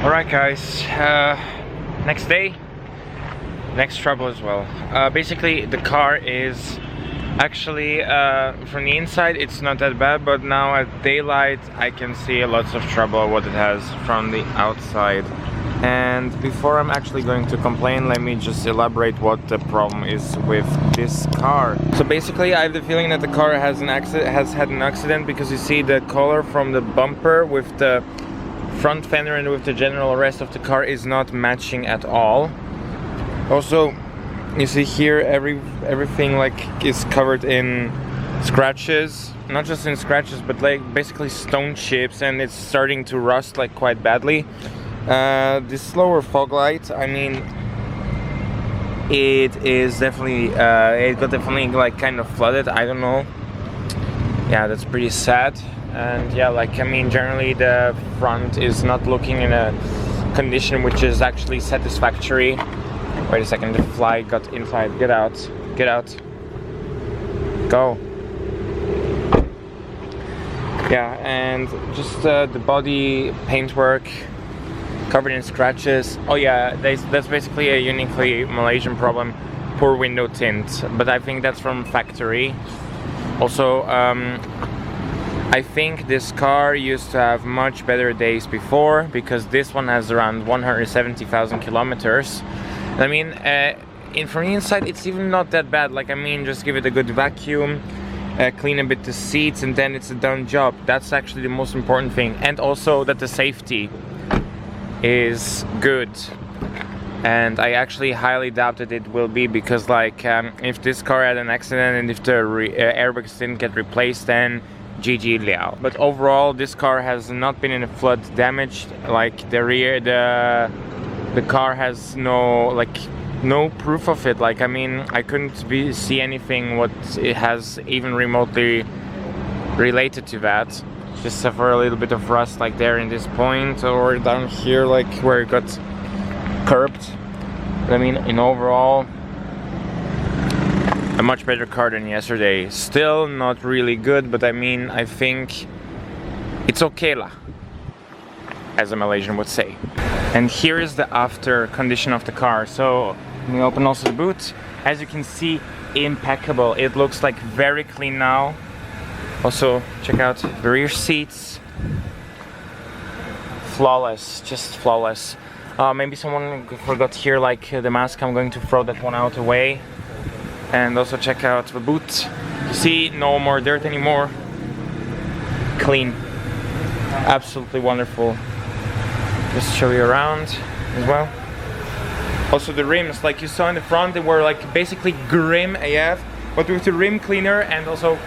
Alright guys, next day, next trouble as well. Basically the car is actually, from the inside it's not that bad, but now at daylight I can see lots of trouble what it has from the outside. And before I'm actually going to complain, let me just elaborate what the problem is with this car. So basically I have the feeling that the car has had an accident, because you see the color from the bumper with the front fender and with the general rest of the car is not matching at all. Also, you see here everything like is covered in scratches, not just in scratches but like basically stone chips, and it's starting to rust like quite badly. This lower fog light, I mean, it is definitely it got definitely like kind of flooded, I don't know. Yeah, that's pretty sad. And yeah, like I mean, generally the front is not looking in a condition which is actually satisfactory. Wait a second, the fly got inside. Get out, get out, go. Yeah, and just the body paintwork covered in scratches. Oh yeah, that's basically a uniquely Malaysian problem, poor window tint, but I think that's from factory. Also, I think this car used to have much better days before, because this one has around 170,000 kilometers. I mean, from the inside it's even not that bad. Like I mean, just give it a good vacuum, clean a bit the seats, and then it's a done job. That's actually the most important thing. And also that the safety is good. And I actually highly doubt that it will be, because like if this car had an accident and if the airbags didn't get replaced, then GG Liao. But overall this car has not been in a flood damage. Like the rear, the car has no proof of it. Like I mean, I couldn't see anything what it has even remotely related to that. Just for a little bit of rust like there in this point, or down here like where it got curbed. But I mean, in overall, a much better car than yesterday. Still not really good, but I mean, I think it's okay lah, as a Malaysian would say. And here is the after condition of the car. So let me open also the boot. As you can see, impeccable. It looks like very clean now. Also check out the rear seats, flawless, just flawless. Maybe someone forgot here like the mask. I'm going to throw that one out away. And also check out the boot. You see, no more dirt anymore. Clean. Absolutely wonderful. Just show you around as well. Also the rims, like you saw in the front, they were like basically grim AF, but with the rim cleaner and also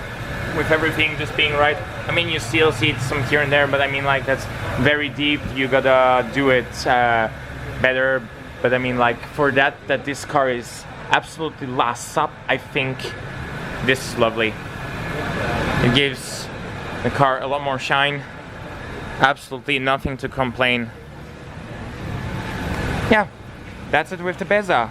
with everything just being right. I mean, you still see some here and there, but I mean like that's very deep. You gotta do it better. But I mean like for that this car is absolutely last up, I think this is lovely. It gives the car a lot more shine. Absolutely nothing to complain. Yeah, that's it with the Bezza.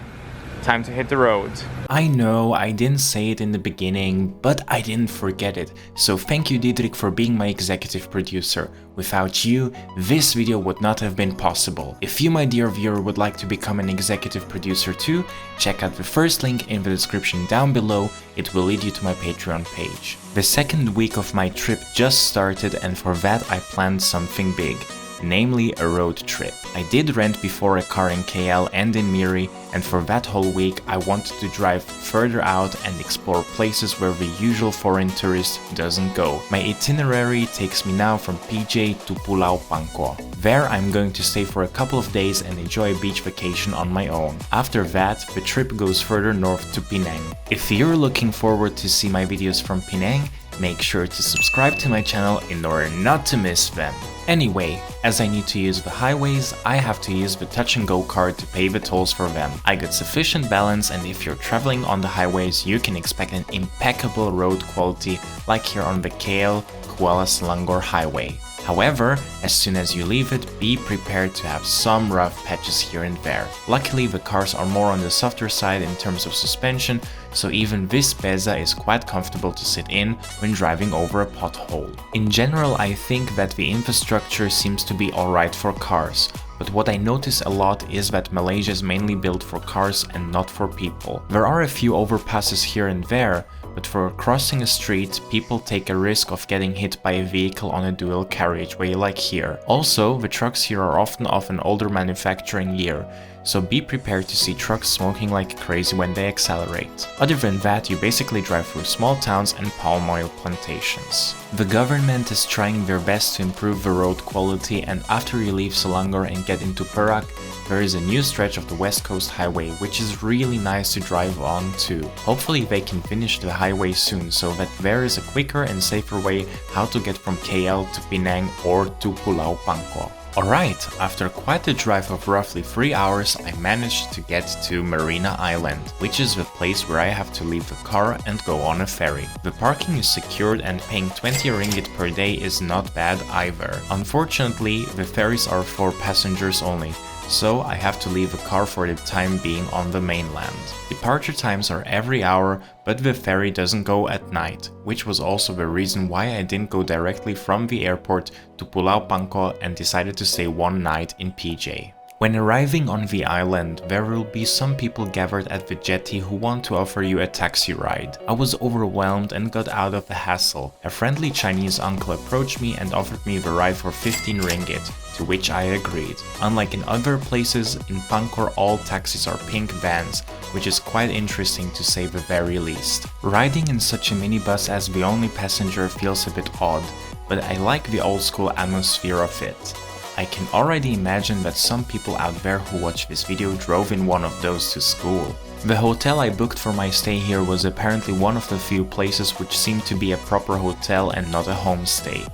Time to hit the road. I know I didn't say it in the beginning, but I didn't forget it. So thank you, Didrik, for being my executive producer. Without you, this video would not have been possible. If you, my dear viewer, would like to become an executive producer too, check out the first link in the description down below. It will lead you to my Patreon page. The second week of my trip just started, and for that I planned something big. Namely a road trip. I did rent before a car in KL and in Miri, and for that whole week I wanted to drive further out and explore places where the usual foreign tourist doesn't go. My itinerary takes me now from PJ to Pulau Pangkor. There I'm going to stay for a couple of days and enjoy a beach vacation on my own. After that, the trip goes further north to Penang. If you're looking forward to see my videos from Penang, make sure to subscribe to my channel in order not to miss them. Anyway, as I need to use the highways, I have to use the touch and go card to pay the tolls for them. I got sufficient balance, and if you're traveling on the highways, you can expect an impeccable road quality like here on the KL Kuala Selangor highway. However, as soon as you leave it, be prepared to have some rough patches here and there. Luckily, the cars are more on the softer side in terms of suspension, so even this Bezza is quite comfortable to sit in when driving over a pothole. In general, I think that the infrastructure seems to be alright for cars. But what I notice a lot is that Malaysia is mainly built for cars and not for people. There are a few overpasses here and there, but for crossing a street, people take a risk of getting hit by a vehicle on a dual carriageway like here. Also, the trucks here are often of an older manufacturing year, so be prepared to see trucks smoking like crazy when they accelerate. Other than that, you basically drive through small towns and palm oil plantations. The government is trying their best to improve the road quality, and after you leave Selangor and get into Perak, there is a new stretch of the West Coast Highway, which is really nice to drive on too. Hopefully they can finish the highway soon, so that there is a quicker and safer way how to get from KL to Penang or to Pulau Pangkor. Alright, after quite a drive of roughly 3 hours, I managed to get to Marina Island, which is the place where I have to leave the car and go on a ferry. The parking is secured and paying 20 ringgit per day is not bad either. Unfortunately, the ferries are for passengers only, so I have to leave the car for the time being on the mainland. Departure times are every hour, but the ferry doesn't go at night, which was also the reason why I didn't go directly from the airport to Pulau Pangkor and decided to stay one night in PJ. When arriving on the island, there will be some people gathered at the jetty who want to offer you a taxi ride. I was overwhelmed and got out of the hassle. A friendly Chinese uncle approached me and offered me the ride for 15 ringgit, to which I agreed. Unlike in other places, in Pangkor all taxis are pink vans, which is quite interesting to say the very least. Riding in such a minibus as the only passenger feels a bit odd, but I like the old school atmosphere of it. I can already imagine that some people out there who watch this video drove in one of those to school. The hotel I booked for my stay here was apparently one of the few places which seemed to be a proper hotel and not a homestay.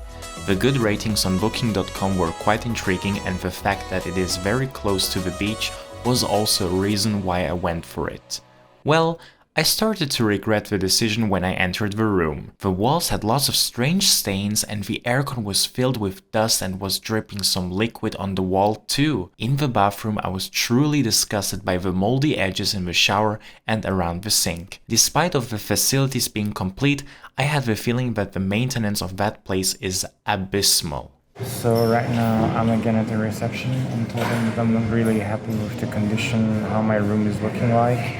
The good ratings on booking.com were quite intriguing, and the fact that it is very close to the beach was also a reason why I went for it. Well, I started to regret the decision when I entered the room. The walls had lots of strange stains and the aircon was filled with dust and was dripping some liquid on the wall too. In the bathroom I was truly disgusted by the moldy edges in the shower and around the sink. Despite of the facilities being complete, I had the feeling that the maintenance of that place is abysmal. So right now I'm again at the reception and told them that I'm not really happy with the condition, how my room is looking like.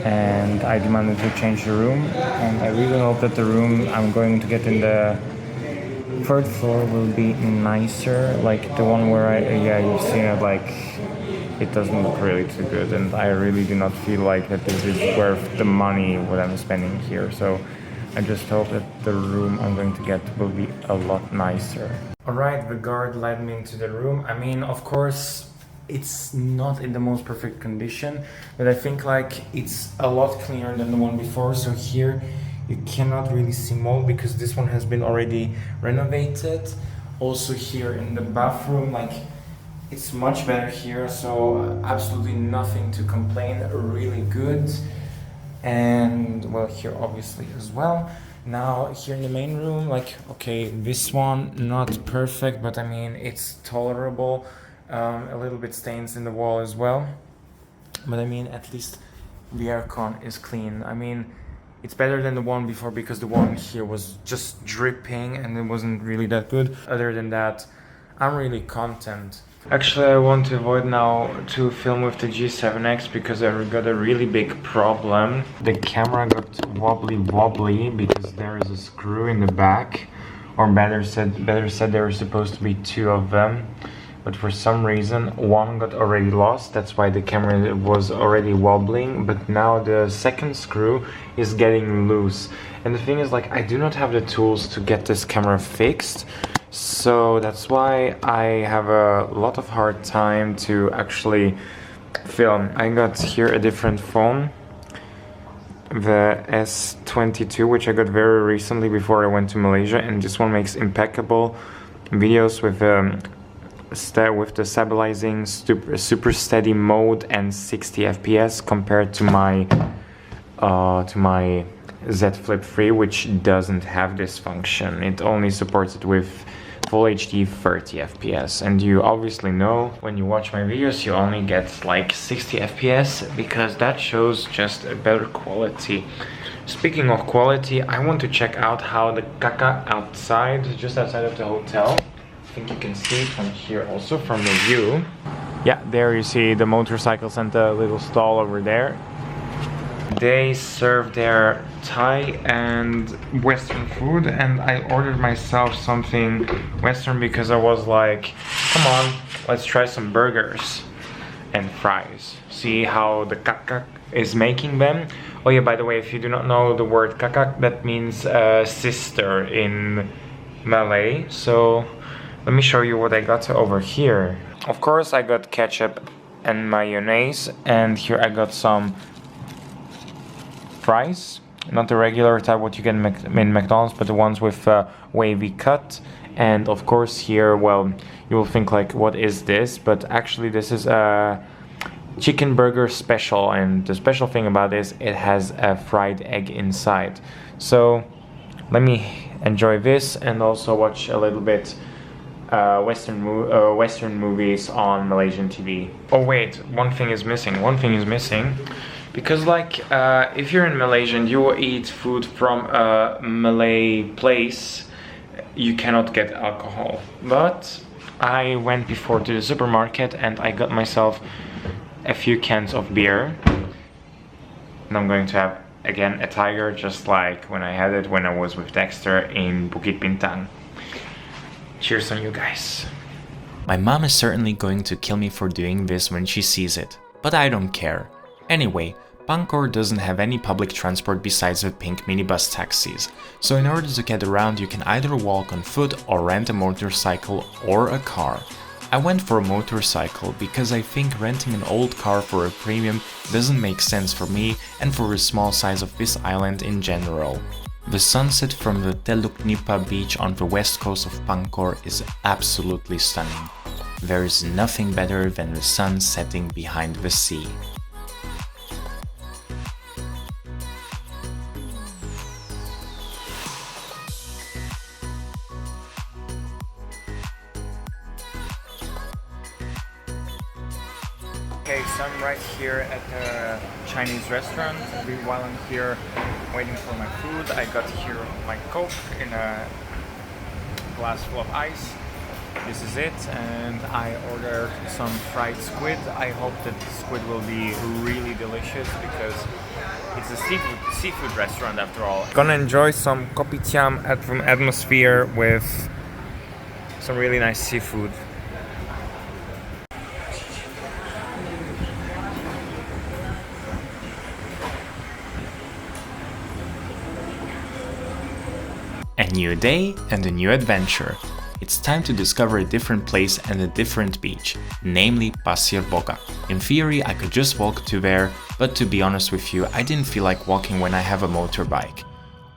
And I demanded to change the room, and I really hope that the room I'm going to get in the third floor will be nicer, like the one where you've seen it, like it doesn't look really too good, and I really do not feel like that this is worth the money what I'm spending here. So I just hope that the room I'm going to get will be a lot nicer. Alright, the guard led me into the room. I mean, of course, it's not in the most perfect condition, but I think like it's a lot cleaner than the one before. So here you cannot really see mold because this one has been already renovated. Also here in the bathroom, like it's much better here, so absolutely nothing to complain, really good. And well, here obviously as well. Now here in the main room, like okay, this one not perfect, but I mean it's tolerable. A little bit stains in the wall as well, but I mean at least the aircon is clean. I mean it's better than the one before because the one here was just dripping and it wasn't really that good. Other than that, I'm really content. Actually, I want to avoid now to film with the G7X because I got a really big problem. The camera got wobbly because there is a screw in the back, or better said there were supposed to be two of them. But for some reason one got already lost, that's why the camera was already wobbling, but now the second screw is getting loose. And the thing is, like, I do not have the tools to get this camera fixed, so that's why I have a lot of hard time to actually film. I got here a different phone, the S22, which I got very recently before I went to Malaysia, and this one makes impeccable videos with the stabilizing super steady mode and 60 FPS compared to my Z Flip 3, which doesn't have this function. It only supports it with Full HD 30 FPS, and you obviously know when you watch my videos you only get like 60 FPS because that shows just a better quality. Speaking of quality, I want to check out how the caca outside, just outside of the hotel. I think you can see it from here also, from the view. Yeah, there you see the motorcycles and the little stall over there. They serve their Thai and Western food, and I ordered myself something Western because I was like, come on, let's try some burgers and fries. See how the kakak is making them. Oh yeah, by the way, if you do not know the word kakak, that means sister in Malay. So let me show you what I got over here. Of course, I got ketchup and mayonnaise, and here I got some fries, not the regular type what you get in McDonald's, but the ones with wavy cut. And of course here, well, you will think like, what is this? But actually this is a chicken burger special, and the special thing about this, it has a fried egg inside. So let me enjoy this and also watch a little bit Western movies on Malaysian TV. Oh wait, one thing is missing. Because like, if you're in Malaysia and you eat food from a Malay place, you cannot get alcohol. But I went before to the supermarket and I got myself a few cans of beer. And I'm going to have, again, a tiger, just like when I had it when I was with Dexter in Bukit Bintang. Cheers on you guys. My mom is certainly going to kill me for doing this when she sees it, but I don't care. Anyway, Pangkor doesn't have any public transport besides the pink minibus taxis, so in order to get around you can either walk on foot or rent a motorcycle or a car. I went for a motorcycle because I think renting an old car for a premium doesn't make sense for me and for the small size of this island in general. The sunset from the Teluk Nipah beach on the west coast of Pangkor is absolutely stunning. There is nothing better than the sun setting behind the sea. Okay, so I'm right here at the Chinese restaurant. While I'm here waiting for my food, I got here my Coke in a glass full of ice. This is it, and I ordered some fried squid. I hope that the squid will be really delicious because it's a seafood restaurant after all. Gonna enjoy some kopitiam from atmosphere with some really nice seafood. A new day and a new adventure. It's time to discover a different place and a different beach, namely Pasir Bogak. In theory, I could just walk to there, but to be honest with you, I didn't feel like walking when I have a motorbike.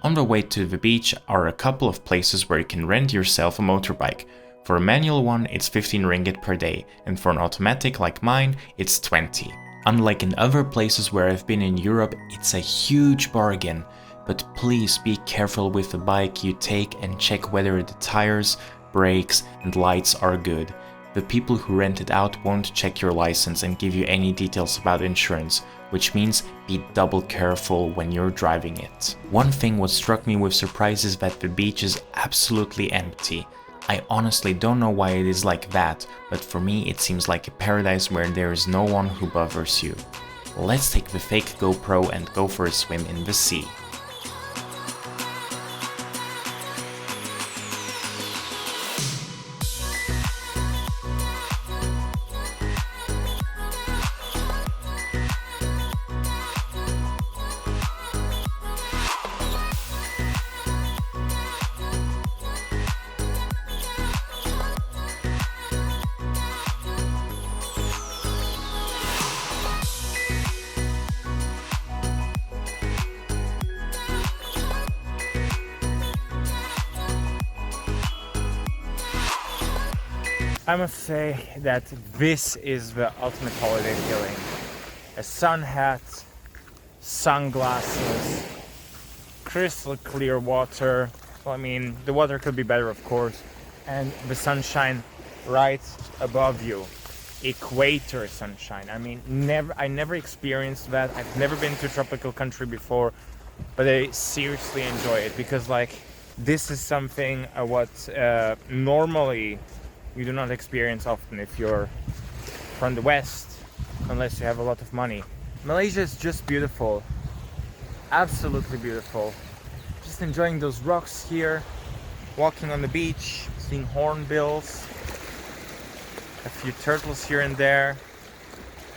On the way to the beach are a couple of places where you can rent yourself a motorbike. For a manual one, it's 15 ringgit per day, and for an automatic like mine, it's 20. Unlike in other places where I've been in Europe, it's a huge bargain. But please be careful with the bike you take and check whether the tires, brakes and lights are good. The people who rent it out won't check your license and give you any details about insurance, which means be double careful when you're driving it. One thing what struck me with surprise is that the beach is absolutely empty. I honestly don't know why it is like that, but for me it seems like a paradise where there is no one who bothers you. Let's take the fake GoPro and go for a swim in the sea. I must say that this is the ultimate holiday feeling. A sun hat, sunglasses, crystal clear water. Well, I mean, the water could be better, of course, and the sunshine right above you. Equator sunshine. I mean, I never experienced that. I've never been to a tropical country before, but I seriously enjoy it because, like, this is something what normally you do not experience often if you're from the west, unless you have a lot of money. Malaysia is just beautiful, absolutely beautiful. Just enjoying those rocks here, walking on the beach, seeing hornbills, a few turtles here and there,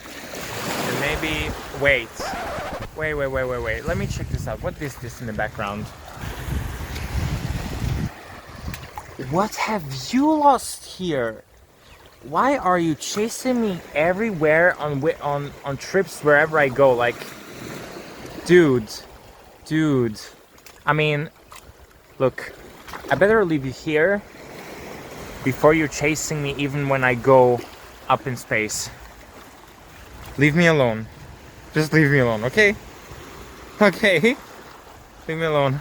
and maybe wait. Let me check this out. What is this in the background? What have you lost here? Why are you chasing me everywhere on trips wherever I go? Like, dude. I mean, look, I better leave you here before you're chasing me even when I go up in space. Leave me alone. Just leave me alone, okay? Okay? Leave me alone.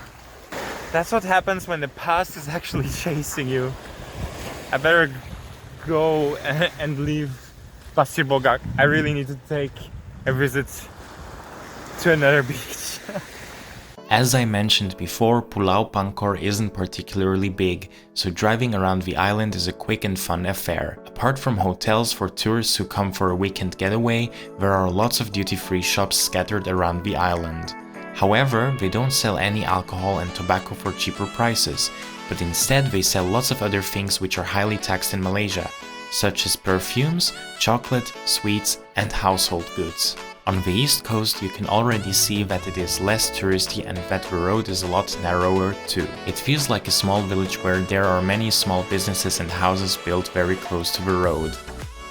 That's what happens when the past is actually chasing you. I better go and leave Pasir Bogak. I really need to take a visit to another beach. As I mentioned before, Pulau Pangkor isn't particularly big, so driving around the island is a quick and fun affair. Apart from hotels for tourists who come for a weekend getaway, there are lots of duty-free shops scattered around the island. However, they don't sell any alcohol and tobacco for cheaper prices, but instead they sell lots of other things which are highly taxed in Malaysia, such as perfumes, chocolate, sweets, and household goods. On the east coast you can already see that it is less touristy and that the road is a lot narrower too. It feels like a small village where there are many small businesses and houses built very close to the road.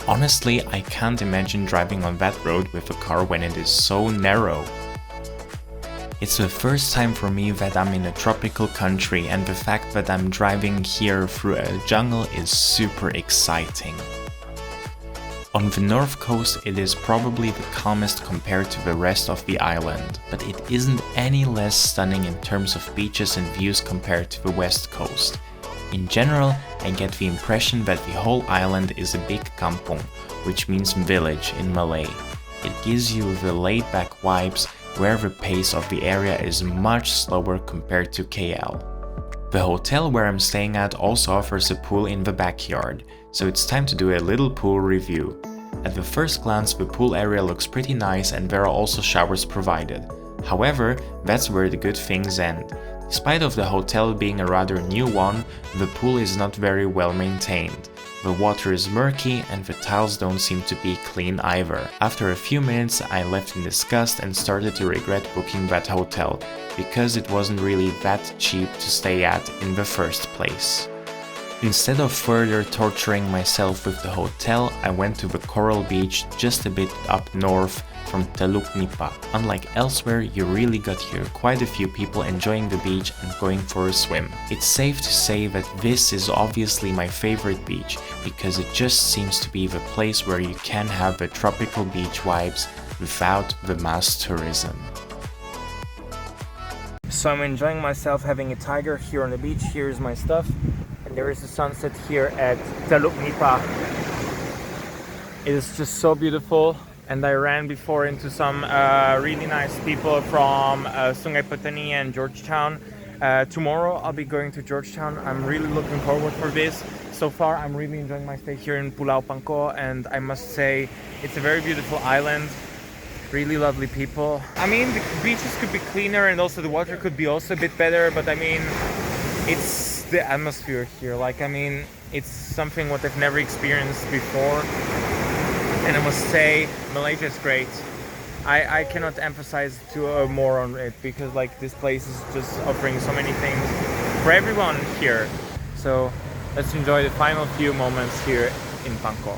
Honestly, I can't imagine driving on that road with a car when it is so narrow. It's the first time for me that I'm in a tropical country, and the fact that I'm driving here through a jungle is super exciting. On the north coast it is probably the calmest compared to the rest of the island, but it isn't any less stunning in terms of beaches and views compared to the west coast. In general, I get the impression that the whole island is a big kampung, which means village in Malay. It gives you the laid-back vibes, where the pace of the area is much slower compared to KL. The hotel where I'm staying at also offers a pool in the backyard, so it's time to do a little pool review. At the first glance, the pool area looks pretty nice and there are also showers provided. However, that's where the good things end. Despite of the hotel being a rather new one, the pool is not very well maintained. The water is murky and the tiles don't seem to be clean either. After a few minutes I left in disgust and started to regret booking that hotel, because it wasn't really that cheap to stay at in the first place. Instead of further torturing myself with the hotel, I went to the coral beach just a bit up north from Teluk Nipah. Unlike elsewhere, you really got here quite a few people enjoying the beach and going for a swim. It's safe to say that this is obviously my favorite beach, because it just seems to be the place where you can have the tropical beach vibes without the mass tourism. So I'm enjoying myself having a tiger here on the beach. Here's my stuff. And there is a sunset here at Teluk Nipah. It is just so beautiful. And I ran before into some really nice people from Sungai Petani and Georgetown. Tomorrow I'll be going to Georgetown. I'm really looking forward for this. So far I'm really enjoying my stay here in Pulau Pangkor, and I must say it's a very beautiful island. Really lovely people. I mean, the beaches could be cleaner and also the water could be also a bit better, but I mean, it's the atmosphere here. Like, I mean, it's something what I've never experienced before. And I must say, Malaysia is great. I cannot emphasize more on it, because like this place is just offering so many things for everyone here. So let's enjoy the final few moments here in Pangkor.